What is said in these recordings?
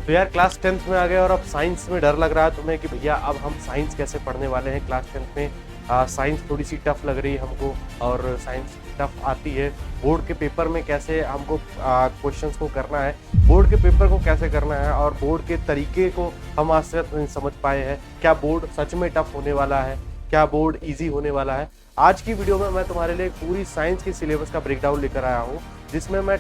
तो यार class 10th में आ गए और अब साइंस में डर लग रहा है तुम्हें कि भैया अब हम साइंस कैसे पढ़ने वाले हैं क्लास 10th में। साइंस थोड़ी सी टफ लग रही है हमको और साइंस टफ आती है। बोर्ड के पेपर में कैसे हमको क्वेश्चंस को करना है, बोर्ड के पेपर को कैसे करना है और बोर्ड के तरीके को हम आज तक नहीं समझ पाए हैं। क्या बोर्ड सच में टफ होने वाला है, क्या बोर्ड ईजी होने वाला है। आज की वीडियो में मैं तुम्हारे लिए पूरी साइंस की सिलेबस का ब्रेकडाउन लेकर आया हूँ, जिसमें मैं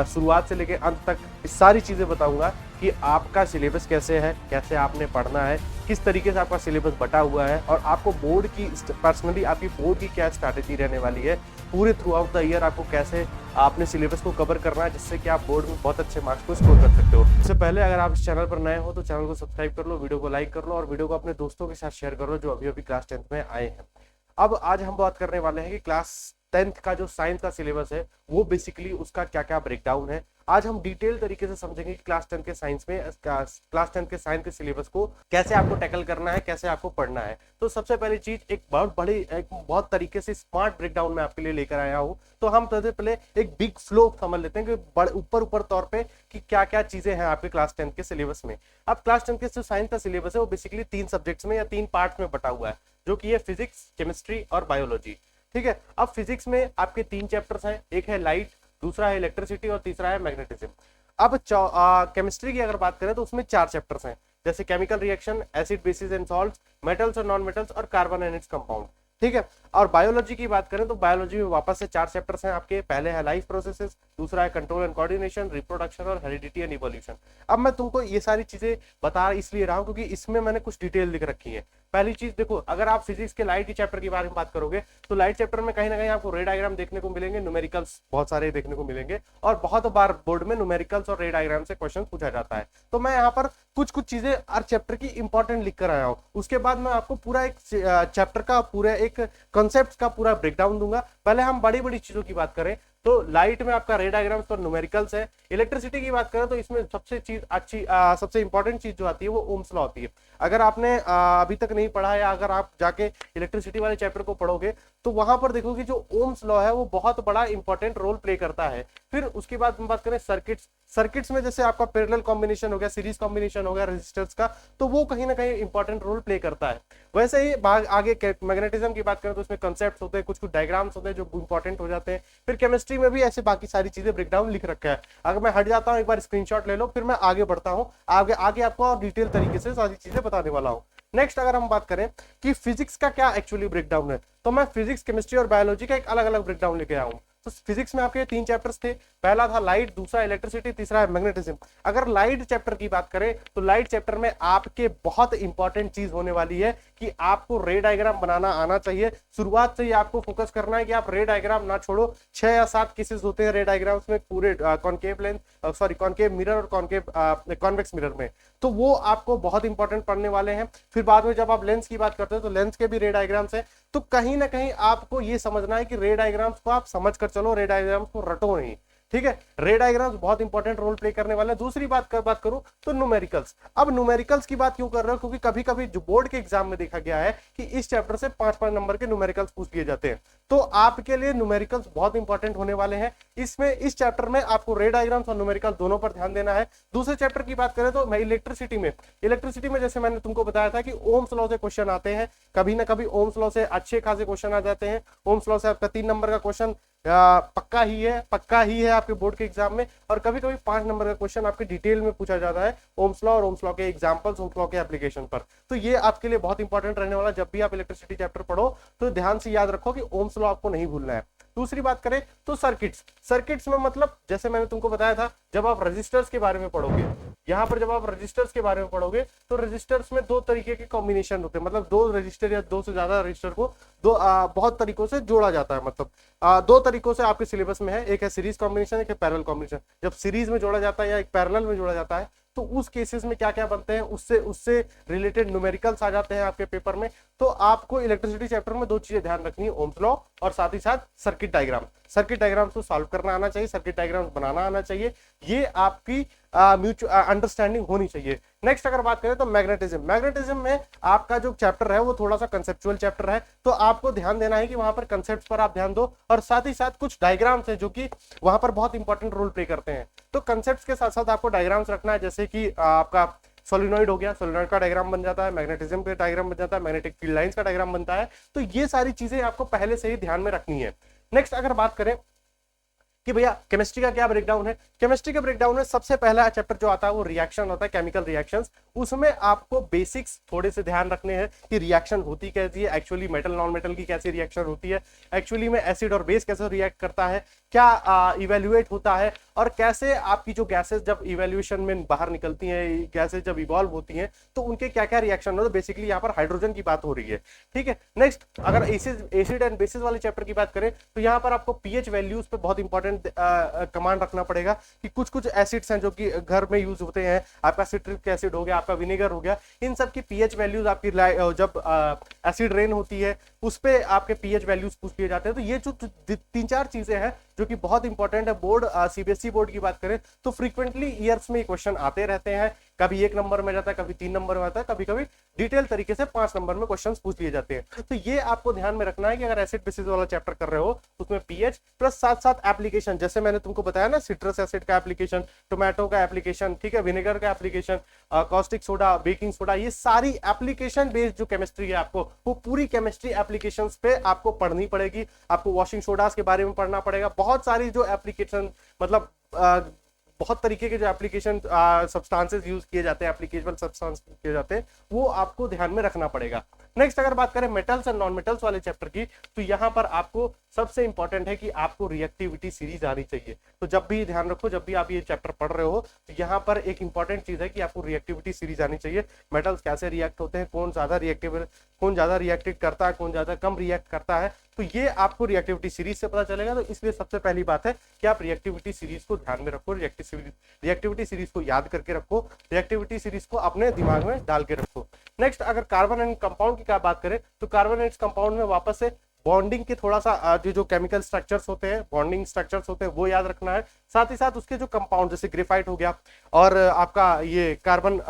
शुरुआत से लेकर अंत तक सारी चीज़ें बताऊंगा कि आपका सिलेबस कैसे है, कैसे आपने पढ़ना है, किस तरीके से आपका सिलेबस बटा हुआ है और आपको बोर्ड की पर्सनली आपकी बोर्ड की क्या स्ट्रैटेजी रहने वाली है। पूरे थ्रू आउट द ईयर आपको कैसे अपने सिलेबस को कवर करना है, जिससे कि आप बोर्ड में बहुत अच्छे मार्क्स को स्कोर कर सकते हो। इससे पहले अगर आप इस चैनल पर नए हो तो चैनल को सब्सक्राइब कर लो, वीडियो को लाइक कर लो और वीडियो को अपने दोस्तों के साथ शेयर कर लो जो अभी अभी क्लास 10th में आए हैं। अब आज हम बात करने वाले हैं कि क्लास 10th का जो साइंस का सिलेबस है वो बेसिकली उसका क्या क्या ब्रेकडाउन है। आज हम डिटेल तरीके से समझेंगे कि क्लास 10 के साइंस साइंस के सिलेबस को कैसे आपको टैकल करना है, कैसे आपको पढ़ना है। तो सबसे पहली चीज एक बहुत तरीके से स्मार्ट ब्रेकडाउन में आपके लिए लेकर आया हूं। तो हम सबसे पहले एक बिग फ्लो समझ लेते हैं कि ऊपर तौर पे कि क्या क्या चीजें हैं आपके क्लास 10 के सिलेबस में। अब क्लास 10 के जो साइंस का सिलेबस है वो बेसिकली 3 सब्जेक्ट्स में या 3 पार्ट्स में बटा हुआ है, जो कि है फिजिक्स, केमिस्ट्री और बायोलॉजी। ठीक है। अब फिजिक्स में आपके 3 चैप्टर्स हैं, एक है लाइट, दूसरा है इलेक्ट्रिसिटी और तीसरा है मैग्नेटिज्म। अब केमिस्ट्री की अगर बात करें तो उसमें 4 चैप्टर्स हैं, जैसे chemical reaction, acid basis and salts, metals और नॉन मेटल्स और कार्बन एंड इट्स कंपाउंड। ठीक है। और बायोलॉजी की बात करें तो बायोलॉजी में वापस से 4 चैप्टर्स हैं आपके। पहले है लाइफ प्रोसेसेस, दूसरा है कंट्रोल एंड कोऑर्डिनेशन, रिप्रोडक्शन और हेरिडिटी एंड इवोल्यूशन। अब मैं तुमको ये सारी चीजें बता इसलिए रहा हूं क्योंकि इसमें मैंने कुछ डिटेल लिख रखी है। पहली चीज देखो, अगर आप फिजिक्स के लाइट चैप्टर के बारे में बात करोगे तो लाइट चैप्टर में कहीं ना कहीं आपको रे डायग्राम देखने को मिलेंगे, न्यूमेरिकल्स बहुत सारे देखने को मिलेंगे और बहुत बार बोर्ड में न्यूमेरिकल्स और रे डायग्राम से क्वेश्चन पूछा जाता है। तो मैं यहाँ पर कुछ चीजें हर चैप्टर की इंपॉर्टेंट लिख कर आया हूँ। उसके बाद मैं आपको पूरा एक चैप्टर का पूरा एक कॉन्सेप्ट का पूरा ब्रेकडाउन दूंगा। पहले हम बड़ी बड़ी चीजों की बात करें तो लाइट में आपका रे डायग्राम्स और न्यूमेरिकल्स है। इलेक्ट्रिसिटी की बात करें तो इसमें सबसे इंपॉर्टेंट चीज जो आती है वो ओम्स लॉ आती है। अगर आपने अभी तक नहीं पढ़ा है या अगर आप जाके इलेक्ट्रिसिटी वाले चैप्टर को पढ़ोगे तो वहां पर देखोगे जो ओम्स लॉ है वो बहुत बड़ा इंपॉर्टेंट रोल प्ले करता है। फिर उसके बाद हम बात करें सर्किट्स में जैसे आपका पैरेलल कॉम्बिनेशन हो गया, सीरीज कॉम्बिनेशन हो गया रेजिस्टर्स का, तो वो कहीं ना कहीं इंपॉर्टेंट रोल प्ले करता है। वैसे ही आगे मैग्नेटिज्म की बात करें तो उसमें कंसेप्ट होते हैं, कुछ डायग्राम्स होते हैं जो इंपॉर्टेंट हो जाते हैं। फिर केमिस्ट्री में भी ऐसे बाकी सारी चीजें ब्रेकडाउन लिख रखा है। अगर मैं हट जाता हूं, एक बार स्क्रीनशॉट ले लो, फिर मैं आगे बढ़ता हूं, आगे आपको और डिटेल तरीके से सारी चीजें बताने वाला हूं। नेक्स्ट अगर हम बात करें कि फिजिक्स का क्या एक्चुअली ब्रेकडाउन है, तो मैं फिजिक्स, केमिस्ट्री और बायोलॉजी का एक अलग अलग ब्रेकडाउन लेके आया हूं। तो फिजिक्स में आपके 3 चैप्टर्स थे, पहला था लाइट, दूसरा इलेक्ट्रिसिटी, तीसरा है मैग्नेटिज्म। अगर लाइट चैप्टर की बात करें तो लाइट चैप्टर में आपके बहुत इंपॉर्टेंट चीज होने वाली है कि आपको रे डायग्राम बनाना आना चाहिए। शुरुआत से ही आपको फोकस करना है कि आप रे डायग्राम ना छोड़ो। 6 या 7 केसेस होते हैं रे डायग्राम्स में, पूरे कॉन्केव मिरर और कॉन्वेक्स मिरर में, तो वो आपको बहुत इंपॉर्टेंट पढ़ने वाले हैं। फिर बाद में जब आप लेंस की बात करते हो तो लेंस के भी रे डायग्राम्स हैं। तो कहीं ना कहीं आपको ये समझना है कि रे डायग्राम्स को आप समझ कर चलो, रे डायग्राम्स को रटो नहीं। ठीक है। रे डायग्राम्स बहुत इंपॉर्टेंट रोल प्ले करने वाले हैं। दूसरी बात करूं तो न्यूमेरिकल्स। अब न्यूमेरिकल्स की बात क्यों कर रहे हो, क्योंकि कभी कभी जो बोर्ड के एग्जाम में देखा गया है कि इस चैप्टर से 5-5 नंबर के न्यूमेरिकल्स पूछ लिए जाते हैं। तो आपके लिए न्यूमेरिकल्स बहुत इंपॉर्टेंट होने वाले हैं। इस चैप्टर में आपको रे डायग्राम्स और न्यूमेरिकल दोनों पर ध्यान देना है। दूसरे चैप्टर की बात करें तो मैं इलेक्ट्रिसिटी में जैसे मैंने तुमको बताया था कि ओम्स लॉ से क्वेश्चन आते हैं, कभी ना कभी ओम्स लॉ से अच्छे खासे क्वेश्चन आ जाते हैं। ओम्स लॉ से आपका 3 नंबर का क्वेश्चन पक्का ही है आपके बोर्ड के एग्जाम में, और कभी कभी 5 नंबर का क्वेश्चन आपके डिटेल में पूछा जाता है ओम्स लॉ और ओम्स लॉ के एग्जांपल्स, ओम्स लॉ के एप्लीकेशन पर। तो ये आपके लिए बहुत इंपॉर्टेंट रहने वाला। जब भी आप इलेक्ट्रिसिटी चैप्टर पढ़ो तो ध्यान से याद रखो कि ओम्स लॉ आपको नहीं भूलना है। दूसरी बात करें तो सर्किट्स में मतलब जैसे मैंने तुमको बताया था, जब आप रजिस्टर्स के बारे में पढ़ोगे, यहाँ पर जब आप रजिस्टर्स के बारे में पढ़ोगे तो रजिस्टर्स में 2 तरीके के कॉम्बिनेशन होते हैं, मतलब 2 रजिस्टर या 2 से ज्यादा रजिस्टर को बहुत तरीकों से जोड़ा जाता है। मतलब 2 तरीकों से आपके सिलेबस में है, एक है सीरीज कॉम्बिनेशन, एक है पैरेलल कॉम्बिनेशन। जब सीरीज में जोड़ा जाता है या एक पैरेलल में जोड़ा जाता है तो उस केसेस में क्या क्या बनते हैं, उससे रिलेटेड न्यूमेरिकल्स आ जाते हैं आपके पेपर में। तो आपको इलेक्ट्रिसिटी चैप्टर में 2 चीजें ध्यान रखनी है, ओम्स लॉ और साथ ही साथ सर्किट डायग्राम। सर्किट डायग्राम्स को सॉल्व करना आना चाहिए, सर्किट डायग्राम्स बनाना आना चाहिए, ये आपकी म्यूचुअल अंडरस्टैंडिंग होनी चाहिए। नेक्स्ट अगर बात करें तो मैग्नेटिज्म, मैग्नेटिज्म में आपका जो चैप्टर है वो थोड़ा सा कंसेप्चुअल चैप्टर है, तो आपको ध्यान देना है कि वहां पर कंसेप्ट पर आप ध्यान दो, और साथ ही साथ कुछ डायग्राम्स हैं जो कि वहां पर बहुत इंपॉर्टेंट रोल प्ले करते हैं। तो कंसेप्ट के साथ साथ आपको डायग्राम्स रखना है, जैसे कि आपका सोलिनॉइड हो गया, सोलिनॉइड का डायग्राम बन जाता है, मैग्नेटिज्म का डायग्राम बन जाता है, मैग्नेटिक फील्ड लाइंस का डायग्राम बनता है। तो ये सारी चीजें आपको पहले से ही ध्यान में रखनी है। नेक्स्ट अगर बात करें कि भैया केमिस्ट्री का क्या ब्रेकडाउन है, केमिस्ट्री का ब्रेकडाउन में सबसे पहला चैप्टर जो आता है वो रिएक्शन होता है, केमिकल रिएक्शंस। उसमें आपको बेसिक्स थोड़े से ध्यान रखने हैं कि रिएक्शन होती कैसी है, एक्चुअली मेटल नॉन मेटल की कैसी रिएक्शन होती है, एक्चुअली में एसिड और बेस कैसे रिएक्ट करता है, क्या इवेल्युएट होता है, और कैसे आपकी जो गैसेस जब इवेल्युएशन में बाहर निकलती हैं, गैसेस जब इवॉल्व होती हैं तो उनके क्या क्या रिएक्शन होते हैं। बेसिकली यहाँ पर हाइड्रोजन की बात हो रही है, ठीक है। नेक्स्ट अगर एसिड एंड बेसिस वाले चैप्टर की बात करें तो यहाँ पर आपको पीएच वैल्यूज पे बहुत इंपॉर्टेंट कमांड रखना पड़ेगा कि कुछ कुछ एसिड्स हैं जो कि घर में यूज होते हैं, आपका सिट्रिक एसिड हो गया, आपका विनेगर हो गया, इन सब की पीएच वैल्यूज आपकी जब एसिड रेन होती है उस पे आपके पीएच वैल्यूज पूछ लिए जाते हैं। तो ये जो 3-4 चीजें हैं जो कि बहुत इंपॉर्टेंट है। बोर्ड सीबीएसई बोर्ड की बात करें तो फ्रीक्वेंटली ईयर्स में क्वेश्चन आते रहते हैं, कभी 1 नंबर में जाता है, कभी 3 नंबर में आता है, कभी कभी डिटेल तरीके से 5 नंबर में क्वेश्चन पूछ लिए जाते हैं। तो ये आपको ध्यान में रखना है कि अगर एसिड बेसिस वाला चैप्टर कर रहे हो उसमें पीएच प्लस साथ साथ एप्लीकेशन, जैसे मैंने तुमको बताया ना, सिट्रस एसिड का एप्लीकेशन, टोमेटो का एप्लीकेशन, ठीक है, विनेगर का application, caustic soda, baking soda, ये सारी एप्लीकेशन बेस्ड जो केमिस्ट्री है आपको वो पूरी केमिस्ट्री एप्लीकेशंस पे आपको पढ़नी पड़ेगी। आपको वॉशिंग सोडास के बारे में पढ़ना पड़ेगा, बहुत सारी जो एप्लीकेशन मतलब बहुत तरीके के जो एप्लीकेशन सब्सटेंसेस यूज किए जाते हैं, एप्लीकेबल सब्सटेंस किए जाते हैं, वो आपको ध्यान में रखना पड़ेगा। नेक्स्ट अगर बात करें मेटल्स एंड नॉन मेटल्स वाले चैप्टर की तो यहाँ पर आपको सबसे इंपॉर्टेंट है कि आपको रिएक्टिविटी सीरीज आनी चाहिए। तो जब भी ध्यान रखो, जब भी आप ये चैप्टर पढ़ रहे हो तो यहाँ पर एक इंपॉर्टेंट चीज है कि आपको रिएक्टिविटी सीरीज आनी चाहिए। मेटल्स कैसे रिएक्ट होते हैं, कौन ज्यादा रिएक्टिव, कौन ज्यादा रिएक्टिव करता है, कौन ज्यादा कम रिएक्ट करता है, तो ये आपको रिएक्टिविटी सीरीज से पता चलेगा। तो इसलिए सबसे पहली बात है कि आप रिएक्टिविटी सीरीज को ध्यान में रखो, रिएक्टिविटी सीरीज को याद करके रखो, रिएक्टिविटी सीरीज को अपने दिमाग में डाल के रखो। नेक्स्ट अगर कार्बन एंड कंपाउंड की क्या बात करें तो कार्बन एंड कंपाउंड में वापस से बॉन्डिंग के थोड़ा सा जो केमिकल स्ट्रक्चर्स होते हैं, बॉन्डिंग स्ट्रक्चर्स होते हैं, वो याद रखना है। साथ ही साथ उसके जो कंपाउंड जैसे ग्रेफाइट हो गया और आपका ये कार्बन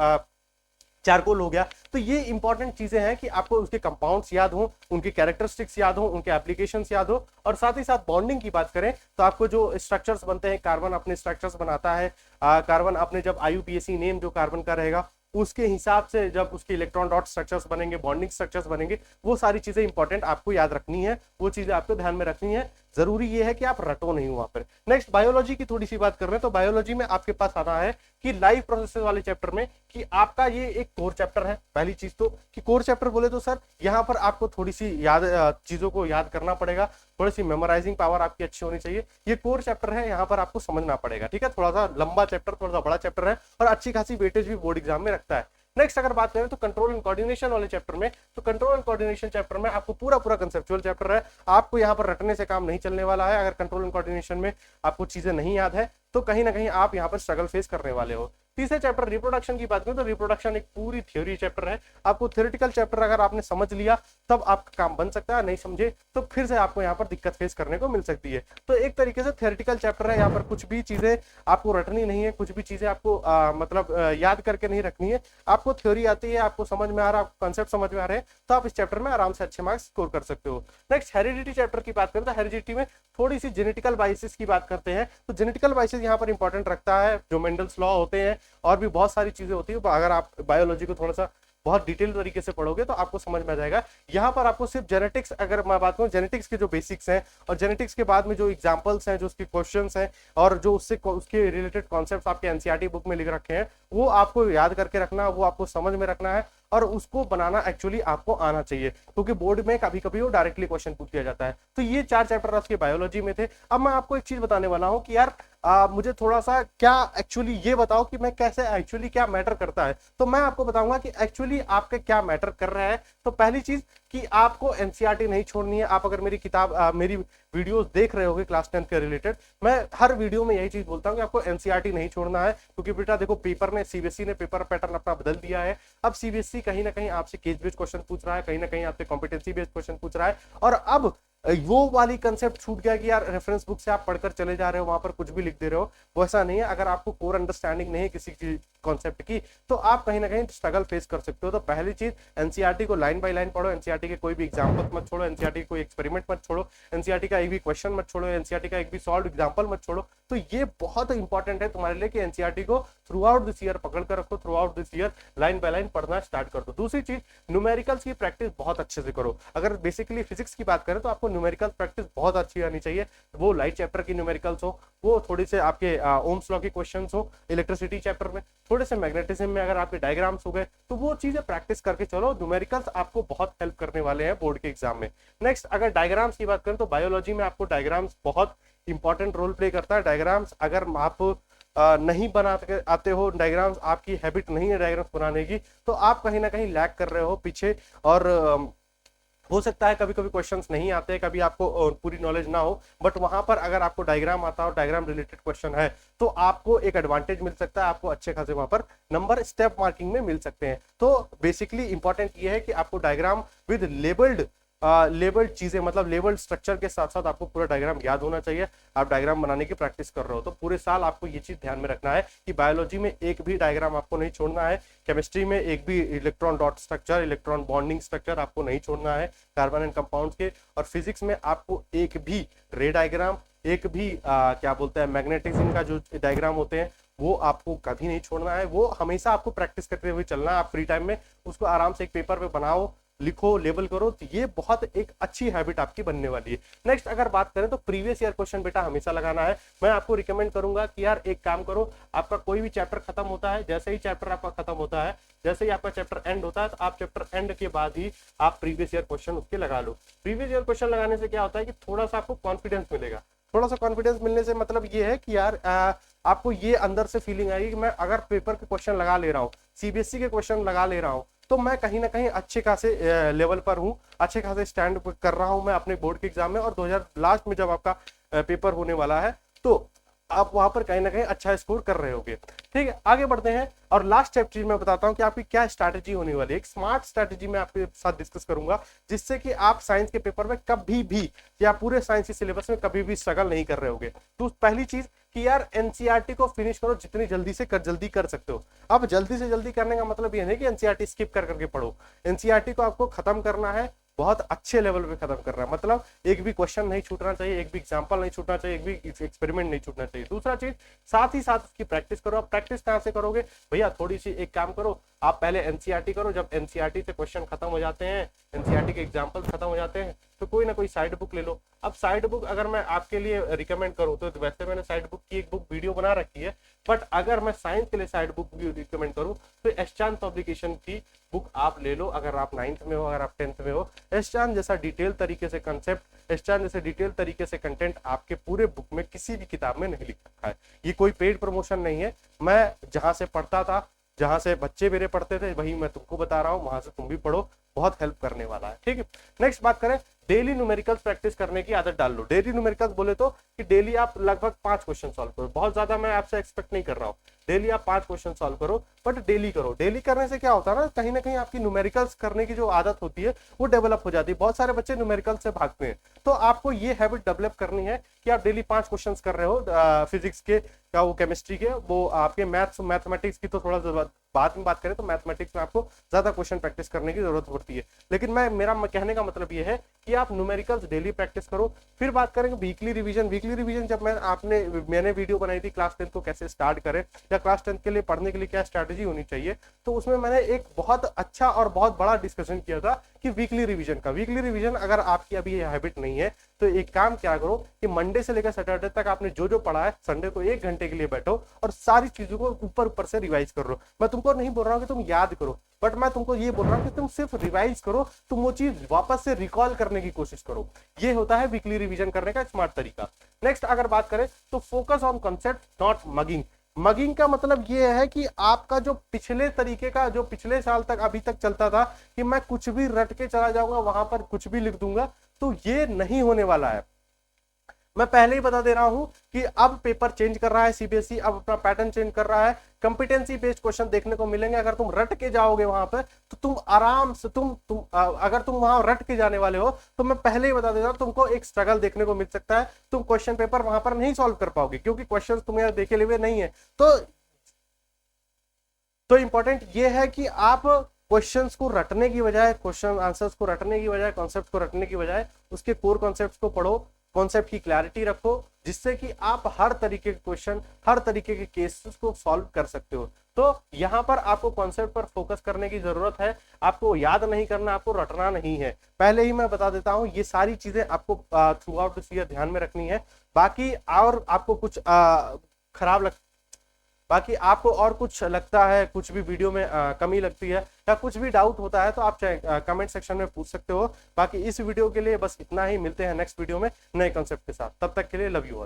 चारकोल हो गया, तो ये इंपॉर्टेंट चीजें हैं कि आपको उसके कंपाउंड्स याद हो, उनके कैरेक्टरिस्टिक्स याद हो, उनके एप्लीकेशंस याद हो। और साथ ही साथ बॉन्डिंग की बात करें तो आपको जो स्ट्रक्चर्स बनते हैं, कार्बन अपने स्ट्रक्चर्स बनाता है, कार्बन अपने जब IUPAC नेम जो कार्बन का रहेगा उसके हिसाब से जब उसके इलेक्ट्रॉन डॉट स्ट्रक्चर्स बनेंगे, बॉन्डिंग स्ट्रक्चर्स बनेंगे, वो सारी चीजें इंपॉर्टेंट आपको याद रखनी है, वो चीजें आपको ध्यान में रखनी है। जरूरी ये है कि आप रटो नहीं वहां पर। नेक्स्ट बायोलॉजी की थोड़ी सी बात कर रहे हैं तो बायोलॉजी में आपके पास आना है कि लाइफ प्रोसेसेस वाले चैप्टर में कि आपका ये एक कोर चैप्टर है। पहली चीज तो कि कोर चैप्टर बोले तो सर यहाँ पर आपको थोड़ी सी चीजों को याद करना पड़ेगा, थोड़ी सी मेमोराइजिंग पावर आपकी अच्छी होनी चाहिए। ये कोर चैप्टर है, यहाँ पर आपको समझना पड़ेगा, ठीक है। थोड़ा सा लंबा चैप्टर, थोड़ा सा बड़ा चैप्टर है और अच्छी खासी वेटेज भी बोर्ड एग्जाम में रखता है। नेक्स्ट अगर बात करें तो कंट्रोल एंड कोऑर्डिनेशन वाले चैप्टर में, तो कंट्रोल एंड कोऑर्डिनेशन चैप्टर में आपको पूरा कंसेप्चुअल चैप्टर है, आपको यहाँ पर रटने से काम नहीं चलने वाला है। अगर कंट्रोल एंड कोऑर्डिनेशन में आपको चीजें नहीं याद है तो कहीं ना कहीं आप यहाँ पर स्ट्रगल फेस करने वाले हो। तीसरे चैप्टर रिप्रोडक्शन की बात करें तो रिप्रोडक्शन एक पूरी थ्योरी चैप्टर है। आपको थ्योरेटिकल चैप्टर अगर आपने समझ लिया तब आपका काम बन सकता है, नहीं समझे तो फिर से आपको यहाँ पर दिक्कत फेस करने को मिल सकती है। तो एक तरीके से थ्योरेटिकल चैप्टर है, यहाँ पर कुछ भी चीजें आपको रटनी नहीं है, कुछ भी चीजें आपको मतलब याद करके नहीं रखनी है। आपको थ्योरी आती है, आपको समझ में आ रहा है, आपको कॉन्सेप्ट समझ में आ रहे हैं तो आप इस चैप्टर में आराम से अच्छे मार्क्स स्कोर कर सकते हो। नेक्स्ट हेरिडिटी चैप्टर की बात करें तो हेरिडिटी में थोड़ी सी जेनेटिकल बाइसेस की बात करते हैं। तो जेनेटिकल बाइसेस यहाँ पर इंपॉर्टेंट रखता है, जो मेंडल्स लॉ होते हैं और भी बहुत सारी चीजें होती है। अगर आप बायोलॉजी को थोड़ा सा बहुत डिटेल तरीके से पढ़ोगे तो आपको समझ में आ जाएगा। यहाँ पर आपको सिर्फ जेनेटिक्स, अगर मैं बात करूँ जेनेटिक्स के जो बेसिक्स हैं और जेनेटिक्स के बाद में जो एग्जांपल्स हैं, जो उसके क्वेश्चंस हैं और जो उसके रिलेटेड कॉन्सेप्ट्स आपके एनसीईआरटी बुक में लिख रखे हैं, वो आपको याद करके रखना, वो आपको समझ में रखना है और उसको बनाना एक्चुअली आपको आना चाहिए, क्योंकि बोर्ड में कभी कभी वो डायरेक्टली क्वेश्चन पूछ लिया जाता है। तो ये 4 चैप्टर आपके बायोलॉजी में थे। अब मैं आपको एक चीज बताने वाला हूँ कि यार मुझे थोड़ा सा क्या एक्चुअली ये बताओ कि मैं कैसे एक्चुअली क्या मैटर करता है। तो मैं आपको बताऊंगा कि एक्चुअली आपके क्या मैटर कर रहा है। तो पहली चीज कि आपको एनसीईआरटी नहीं छोड़नी है। आप अगर मेरी किताब मेरी वीडियोस देख रहे होगे क्लास 10 के रिलेटेड, मैं हर वीडियो में यही चीज बोलता हूँ कि आपको एनसीईआरटी नहीं छोड़ना है, क्योंकि बेटा देखो पेपर ने सीबीएसई ने पेपर पैटर्न अपना बदल दिया है। अब सीबीएसई कहीं ना कहीं आपसे केस बेस्ड क्वेश्चन पूछ रहा है, कहीं ना कहीं आपसे कॉम्पिटेंसी बेस्ड क्वेश्चन पूछ रहा है और अब वो वाली कंसेप्ट छूट गया कि यार रेफरेंस बुक से आप पढ़कर चले जा रहे हो, वहां पर कुछ भी लिख दे रहे हो, वो ऐसा नहीं है। अगर आपको कोर अंडरस्टैंडिंग नहीं है किसी कॉन्सेप्ट की, तो आप कहीं ना कहीं स्ट्रगल फेस कर सकते हो। तो पहली चीज, एनसीईआरटी को लाइन बाय लाइन पढ़ो, एनसीईआरटी के कोई भी एग्जाम्पल मत छोड़ो, एनसीईआरटी के कोई एक्सपेरिमेंट मत छोड़ो, एनसीईआरटी का एक भी क्वेश्चन मत छोड़ो, एनसीईआरटी का एक भी सॉल्व एग्जाम्पल मत छोड़ो। तो ये बहुत इंपॉर्टेंट है तुम्हारे लिए कि एनसीईआरटी को थ्रू आउट दिस ईयर पकड़ कर रखो, through out this year line by line पढ़ना स्टार्ट कर दो। दूसरी चीज, न्यूमेरिकल्स की प्रैक्टिस बहुत अच्छे से करो। अगर बेसिकली फिजिक्स की बात करें तो आपको न्यूमेरिकल प्रैक्टिस बहुत अच्छी आनी चाहिए। वो लाइट चैप्टर की न्यूमेरिकल्स हो, वो थोड़ी से आपके ओम्स लॉ के क्वेश्चंस हो, इलेक्ट्रिसिटी चैप्टर में, थोड़े से मैग्नेटिज्म में अगर आपके डायग्राम्स हो गए, तो वो चीजें प्रैक्टिस करके चलो। न्यूमेरिकल्स आपको बहुत हेल्प करने वाले हैं बोर्ड के एग्जाम में। नेक्स्ट, अगर डायग्राम्स की बात करें तो बायोलॉजी में आपको डायग्राम्स बहुत इंपॉर्टेंट रोल प्ले करता है। डायग्राम्स अगर आप नहीं बनाते आते हो, डायग्राम्स आपकी हैबिट नहीं है डायग्राम्स बनाने की, तो आप कहीं ना कहीं लैग कर रहे हो पीछे। और हो सकता है कभी कभी क्वेश्चंस नहीं आते, कभी आपको पूरी नॉलेज ना हो, बट वहां पर अगर आपको डायग्राम आता हो, डायग्राम रिलेटेड क्वेश्चन है, तो आपको एक एडवांटेज मिल सकता है, आपको अच्छे खासे वहां पर नंबर स्टेप मार्किंग में मिल सकते हैं। तो बेसिकली इंपॉर्टेंट ये है कि आपको डायग्राम विद लेबल्ड चीजें, मतलब लेबल्ड स्ट्रक्चर के साथ साथ आपको पूरा डायग्राम याद होना चाहिए। आप डायग्राम बनाने की प्रैक्टिस कर रहे हो तो पूरे साल आपको ये चीज ध्यान में रखना है कि बायोलॉजी में एक भी डायग्राम आपको नहीं छोड़ना है, केमिस्ट्री में एक भी electron dot structure, electron bonding structure आपको नहीं छोड़ना है कार्बन एंड कंपाउंड्स के, और फिजिक्स में आपको एक भी रे डायग्राम, एक भी क्या बोलते हैं मैग्नेटिज्म का जो डायग्राम होते हैं, वो आपको कभी नहीं छोड़ना है। वो हमेशा आपको प्रैक्टिस करते हुए चलना है। आप फ्री टाइम में उसको आराम से एक पेपर पे बनाओ, लिखो, लेबल करो, तो ये बहुत एक अच्छी हैबिट आपकी बनने वाली है। नेक्स्ट अगर बात करें तो प्रीवियस ईयर क्वेश्चन बेटा हमेशा लगाना है। मैं आपको रिकमेंड करूंगा कि यार एक काम करो, आपका कोई भी चैप्टर खत्म होता है, जैसे ही चैप्टर आपका खत्म होता है, जैसे ही आपका चैप्टर एंड होता है, तो आप चैप्टर एंड के बाद ही आप प्रीवियस ईयर क्वेश्चन उसके लगा लो। प्रीवियस ईयर क्वेश्चन लगाने से क्या होता है कि थोड़ा सा आपको कॉन्फिडेंस मिलेगा। थोड़ा सा कॉन्फिडेंस मिलने से मतलब ये है कि यार आपको ये अंदर से फीलिंग आएगी कि मैं अगर पेपर के क्वेश्चन लगा ले रहा हूँ, सीबीएसई के क्वेश्चन लगा ले रहा हूँ, तो मैं कहीं ना कहीं अच्छे खासे लेवल पर हूँ, अच्छे खासे स्टैंड कर रहा हूँ मैं अपने बोर्ड के एग्जाम में। और 2000 लास्ट में जब आपका पेपर होने वाला है, तो आप वहां पर कहीं ना कहीं अच्छा स्कोर कर रहे होगे। ठीक है, आगे बढ़ते हैं। और लास्ट स्टेप चीज मैं बताता हूं कि आपकी क्या स्ट्रैटेजी होने वाली है। एक स्मार्ट स्ट्रैटेजी मैं आपके साथ डिस्कस करूंगा, जिससे कि आप साइंस के पेपर में कभी भी या पूरे साइंस के सिलेबस में कभी भी स्ट्रगल नहीं कर रहे होगे। तो पहली चीज कि यार एनसीईआरटी को फिनिश करो, जितनी जल्दी से जल्दी कर सकते हो। अब जल्दी से जल्दी करने का मतलब ये नहीं कि एनसीईआरटी स्किप कर करके पढ़ो। एनसीईआरटी को आपको खत्म करना है, बहुत अच्छे लेवल पे खत्म कर रहा है, मतलब एक भी क्वेश्चन नहीं छूटना चाहिए, एक भी एग्जांपल नहीं छूटना चाहिए, एक भी एक्सपेरिमेंट नहीं छूटना चाहिए। दूसरा चीज, साथ ही साथ उसकी प्रैक्टिस करो। आप प्रैक्टिस कहां से करोगे भैया? थोड़ी सी एक काम करो, आप पहले एनसीईआरटी करो। जब एनसीईआरटी से क्वेश्चन खत्म हो जाते हैं, एनसीईआरटी के एग्जाम्पल खत्म हो जाते हैं, तो कोई ना कोई साइड बुक ले लो। अब साइड बुक अगर मैं आपके लिए रिकमेंड करूँ तो वैसे मैंने साइड बुक की एक बुक वीडियो बना रखी है, बट अगर मैं साइंस के लिए साइड बुक भी रिकमेंड करूँ तो एसचान पब्लिकेशन की बुक आप ले लो। अगर आप 9th में हो, अगर आप 10th में हो, एसचान जैसा डिटेल तरीके से कंसेप्ट, एसचान जैसे डिटेल तरीके से कंटेंट आपके पूरे बुक में किसी भी किताब में नहीं लिख रखा है। ये कोई पेड प्रमोशन नहीं है, मैं जहां से पढ़ता था, जहां से बच्चे मेरे पढ़ते थे, वही मैं तुमको बता रहा हूँ, वहां से तुम भी पढ़ो, बहुत हेल्प करने वाला है। ठीक है, नेक्स्ट बात करें, डेली न्यूमेरिकल्स प्रैक्टिस करने की आदत डाल लो। डेली न्यूमेरिकल्स बोले तो कि डेली आप लगभग 5 क्वेश्चन सॉल्व करो। बहुत ज्यादा मैं आपसे एक्सपेक्ट नहीं कर रहा हूँ, डेली आप 5 क्वेश्चन सॉल्व करो, बट डेली करो। डेली करने से क्या होता है ना कहीं आपकी न्यूमेरिकल्स करने की जो आदत होती है वो डेवलप हो जाती है। बहुत सारे बच्चे न्यूमेरिकल्स से भागते हैं, तो आपको ये हैबिट डेवलप करनी है कि आप डेली 5 क्वेश्चन कर रहे हो फिजिक्स के, क्या वो केमिस्ट्री के, वो आपके मैथमेटिक्स की तो थोड़ा बाद में बात करें तो मैथमेटिक्स में आपको ज्यादा क्वेश्चन प्रैक्टिस करने की जरूरत पड़ती है। लेकिन मेरा कहने का मतलब ये है कि आप न्यूमेरिकल्स डेली प्रैक्टिस करो। फिर बात करेंगे वीकली रिवीजन। वीकली रिवीजन जब मैंने वीडियो बनाई थी क्लास 10 को कैसे स्टार्ट करें या क्लास 10 के लिए पढ़ने के लिए क्या स्ट्रैटेजी होनी चाहिए, तो उसमें मैंने एक बहुत अच्छा और बहुत बड़ा डिस्कशन किया था कि वीकली रिवीजन का। वीकली रिवीजन अगर आपकी अभी ये हैबिट नहीं है तो एक काम क्या करो कि मंडे से लेकर सैटरडे तक आपने जो जो पढ़ा है, संडे को 1 घंटे के लिए बैठो और सारी चीजों को ऊपर से रिवाइज कर लो। मैं तुमको नहीं बोल रहा हूँ कि तुम याद करो, बट मैं तुमको ये बोल रहा हूँ कि तुम सिर्फ रिवाइज करो, तुम वो चीज वापस से रिकॉल करने की कोशिश करो। ये होता है वीकली रिवीजन करने का स्मार्ट तरीका। नेक्स्ट अगर बात करें तो focus on concept not mugging. Mugging का मतलब ये है कि आपका जो पिछले तरीके का, जो पिछले साल तक अभी तक चलता था कि मैं कुछ भी रट के चला जाऊंगा, वहां पर कुछ भी लिख दूंगा, तो ये नहीं होने वाला है। मैं पहले ही बता दे रहा हूं कि अब पेपर चेंज कर रहा है सीबीएसई, अब अपना पैटर्न चेंज कर रहा है। कंपिटेंसी बेस्ड क्वेश्चन देखने को मिलेंगे। अगर तुम रट के जाओगे वहां पर तो तुम आराम से अगर तुम वहां रट के जाने वाले हो तो मैं पहले ही बता देता हूं तुमको एक स्ट्रगल देखने को मिल सकता है। तुम क्वेश्चन पेपर वहां पर नहीं सॉल्व कर पाओगे क्योंकि क्वेश्चन तुम्हें देखे हुए नहीं है। तो इंपॉर्टेंट ये है कि आप क्वेश्चंस को रटने की बजाय, क्वेश्चन आंसर्स को रटने की बजाय, कॉन्सेप्ट को रटने की बजाय उसके कोर कॉन्सेप्ट्स को पढ़ो, कॉन्सेप्ट की क्लैरिटी रखो, जिससे कि आप हर तरीके के क्वेश्चन, हर तरीके के केसेस को सॉल्व कर सकते हो। तो यहाँ पर आपको कॉन्सेप्ट पर फोकस करने की जरूरत है। आपको याद नहीं करना, आपको रटना नहीं है। पहले ही मैं बता देता हूँ, ये सारी चीजें आपको थ्रू आउट दिस ईयर ध्यान में रखनी है। बाकी और आपको कुछ खराब लग बाकी आपको और कुछ लगता है, कुछ भी वीडियो में कमी लगती है या कुछ भी डाउट होता है तो आप चाहे कमेंट सेक्शन में पूछ सकते हो। बाकी इस वीडियो के लिए बस इतना ही। मिलते हैं नेक्स्ट वीडियो में नए कॉन्सेप्ट के साथ। तब तक के लिए लव यू ऑल।